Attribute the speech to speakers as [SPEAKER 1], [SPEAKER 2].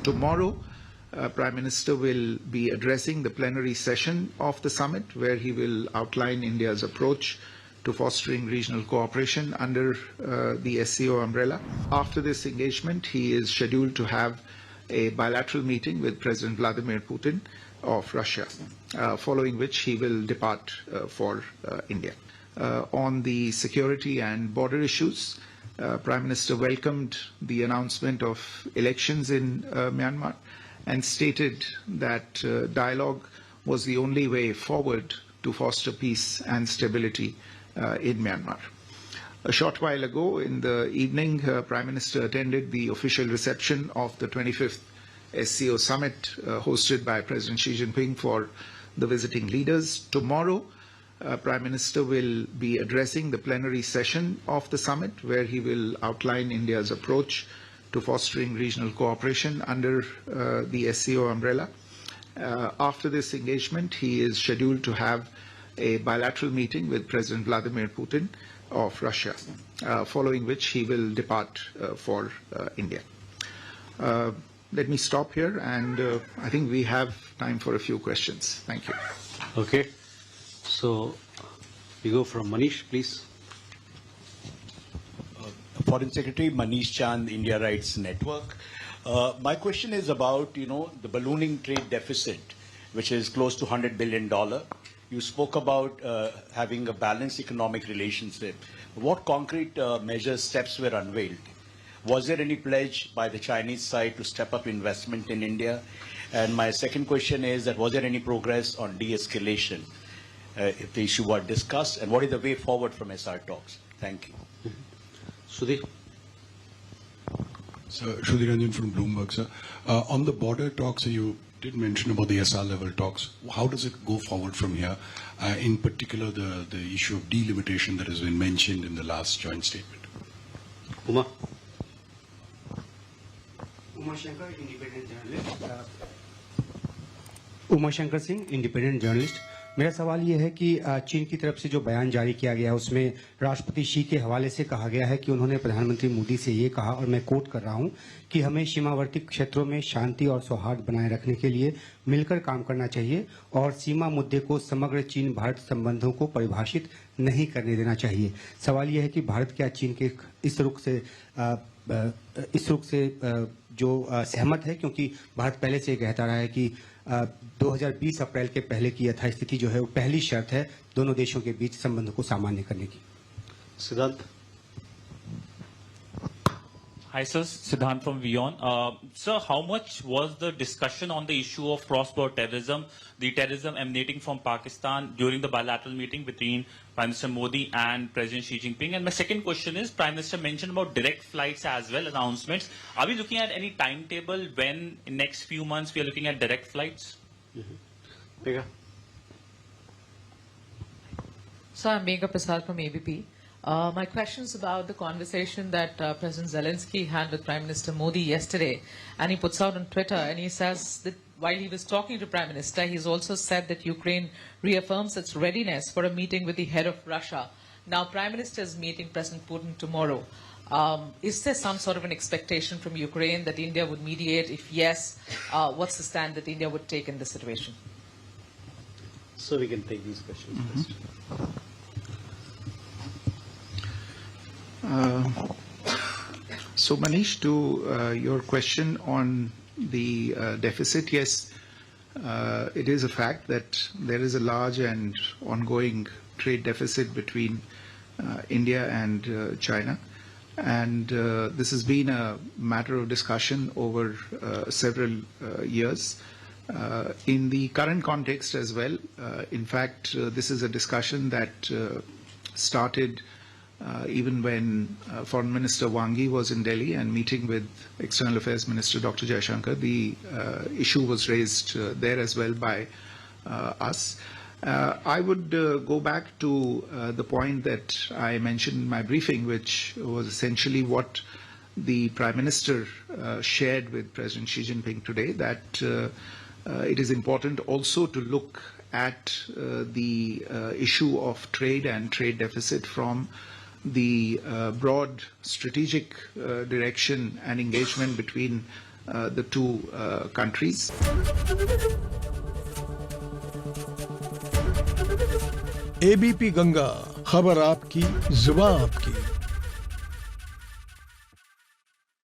[SPEAKER 1] Tomorrow, Prime Minister will be addressing the plenary session of the summit, where he will outline India's approach to fostering regional cooperation under the SCO umbrella. After this engagement, he is scheduled to have a bilateral meeting with President Vladimir Putin of Russia, following which he will depart for India. On the security and border issues, Prime Minister welcomed the announcement of elections in Myanmar and stated that dialogue was the only way forward to foster peace and stability in Myanmar. A short while ago in the evening, Prime Minister attended the official reception of the 25th SCO summit hosted by President Xi Jinping for the visiting leaders. Tomorrow, Prime Minister will be addressing the plenary session of the summit, where he will outline India's approach to fostering regional cooperation under the SCO umbrella. After this engagement, he is scheduled to have a bilateral meeting with President Vladimir Putin of Russia, following which he will depart for India. Let me stop here, and I think we have time for a few questions. Thank you.
[SPEAKER 2] Okay. So we go from Manish, please.
[SPEAKER 3] Foreign Secretary Manish Chand, India Rights Network. My question is about, the ballooning trade deficit, which is close to $100 billion. You spoke about having a balanced economic relationship. What concrete measures, steps were unveiled? Was there any pledge by the Chinese side to step up investment in India? And my second question is that was there any progress on de-escalation if the issue were discussed? And what is the way forward from SR talks? Thank you.
[SPEAKER 2] Sudhir.
[SPEAKER 4] Sir, Sudhir Ranjan from Bloomberg, sir. On the border talks, you did mention about the SR level talks. How does it go forward from here? In particular, the issue of delimitation that has been mentioned in the last joint statement.
[SPEAKER 2] Uma.
[SPEAKER 5] Uma Shankar Singh, independent journalist. मेरा सवाल ये है कि चीन की तरफ से जो बयान जारी किया गया है उसमें राष्ट्रपति शी के हवाले से कहा गया है कि उन्होंने प्रधानमंत्री मोदी से ये कहा, और मैं कोट कर रहा हूं, कि हमें सीमावर्ती क्षेत्रों में शांति और सौहार्द बनाए रखने के लिए मिलकर काम करना चाहिए और सीमा मुद्दे को समग्र चीन भारत संबंधों को परिभाषित नहीं करने देना चाहिए। सवाल यह है कि भारत क्या चीन के इस रुख से जो सहमत है, क्योंकि भारत पहले से कहता रहा है कि 2020 अप्रैल के पहले की यथास्थिति जो है वो पहली शर्त है दोनों देशों के बीच संबंधों को सामान्य करने की।
[SPEAKER 2] Siddhant.
[SPEAKER 6] Hi, sir. Siddhant from Vion. Sir, how much was the discussion on the issue of cross-border terrorism, the terrorism emanating from Pakistan during the bilateral meeting between Prime Minister Modi and President Xi Jinping? And my second question is, Prime Minister mentioned about direct flights as well, announcements. Are we looking at any timetable when in next few months we are looking at direct flights?
[SPEAKER 2] Megha.
[SPEAKER 7] So I'm Megha Prasad from ABP. My question is about the conversation that President Zelensky had with Prime Minister Modi yesterday, and he puts out on Twitter, and he says that while he was talking to Prime Minister, he's also said that Ukraine reaffirms its readiness for a meeting with the head of Russia. Now, Prime Minister is meeting President Putin tomorrow. Is there some sort of an expectation from Ukraine that India would mediate? If yes, what's the stand that India would take in this situation?
[SPEAKER 2] So we can take these questions first.
[SPEAKER 1] So Manish, to your question on the deficit, yes, it is a fact that there is a large and ongoing trade deficit between India and China, and this has been a matter of discussion over several years. In the current context as well, in fact, this is a discussion that started even when Foreign Minister Wang Yi was in Delhi and meeting with External Affairs Minister Dr. Jaishankar. The issue was raised there as well by us. I would go back to the point that I mentioned in my briefing, which was essentially what the Prime Minister shared with President Xi Jinping today, that it is important also to look at the issue of trade and trade deficit from the broad strategic direction and engagement between the two countries.
[SPEAKER 8] ABP Ganga, खबर आपकी, जुबान आपकी।